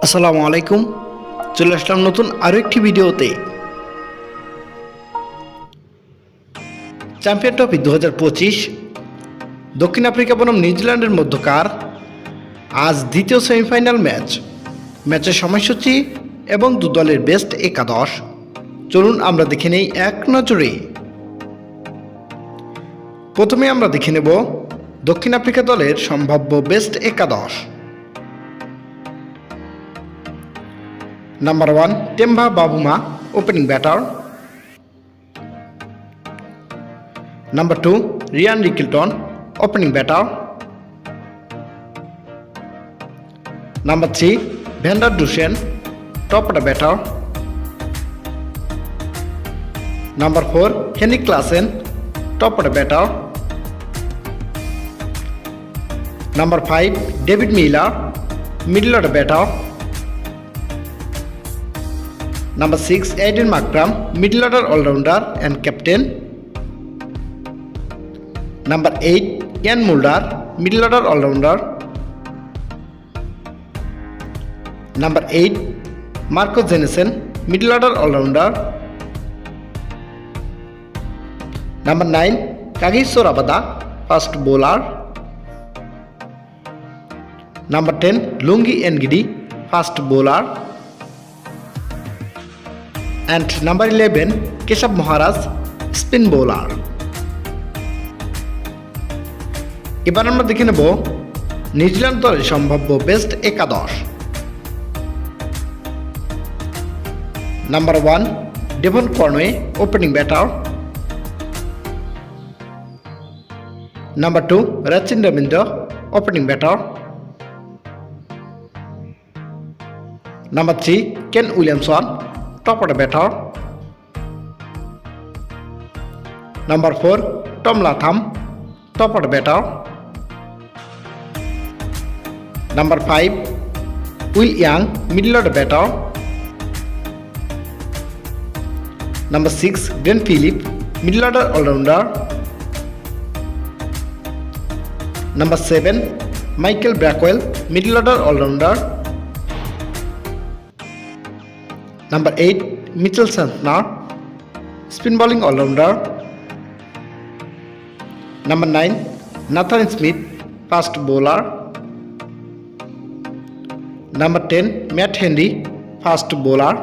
আসসালামু আলাইকুম। চলে আসলাম নতুন আরও একটি ভিডিওতে। চ্যাম্পিয়ন ট্রফি 2025 দক্ষিণ আফ্রিকা বনাম নিউজিল্যান্ডের মধ্যকার আজ দ্বিতীয় সেমিফাইনাল ম্যাচের সময়সূচি এবং দু দলের বেস্ট একাদশ চলুন আমরা দেখে নেই এক নজরে। প্রথমে আমরা দেখে নেব দক্ষিণ আফ্রিকা দলের সম্ভাব্য বেস্ট একাদশ। Number 1, Temba Bavuma, opening batter. Number 2, Ryan Rickelton, opening batter. Number 3, Vander Dussen, top order batter. Number 4, Henrik Klaasen, top order batter. Number 5, David Miller, middle order batter. Number 6, Aiden Markram, middle order all-rounder and captain. Number 8, Jan Mulder, middle order all-rounder. Number 8, Marco Jansen, middle order all-rounder. Number 9, Kagiso Rabada, fast bowler. Number 10, Lungi Ngidi, fast bowler. And number 11, Keshav Maharaj, spin bowler. এবার আমরা দেখে নেব New Zealand দলের সম্ভাব্য best একাদশ। Number 1, Devon Conway, opening batter. Number 2, Rachin Ravindra, opening batter. Number 3, Kane Williamson, top order batter. Number 4, Tom Latham, top order batter. Number 5, Will Young, middle order batter. Number 6, Glenn Philip, middle order all-rounder. Number 7, Michael Brackwell, middle order all-rounder. Number 8, Mitchell Santner, spin bowling all-rounder. Number 9, Nathan Smith, fast bowler. Number 10, Matt Henry, fast bowler.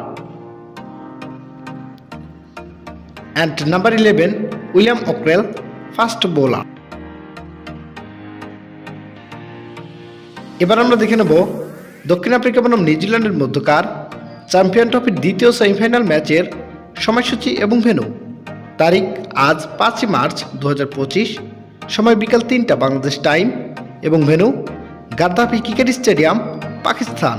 And number 11, William Ockrell, fast bowler. এবার আমরা দেখে নেব দক্ষিণ Africa বনাম নিউজিল্যান্ডের মধ্যকার champion ট্রফির দ্বিতীয় সেমিফাইনাল ম্যাচের সময়সূচি এবং ভেন্যু। তারিখ আজ 5 মার্চ 2025, সময় বিকাল 3টা বাংলাদেশ টাইম এবং venue Gaddafi cricket stadium, Pakistan.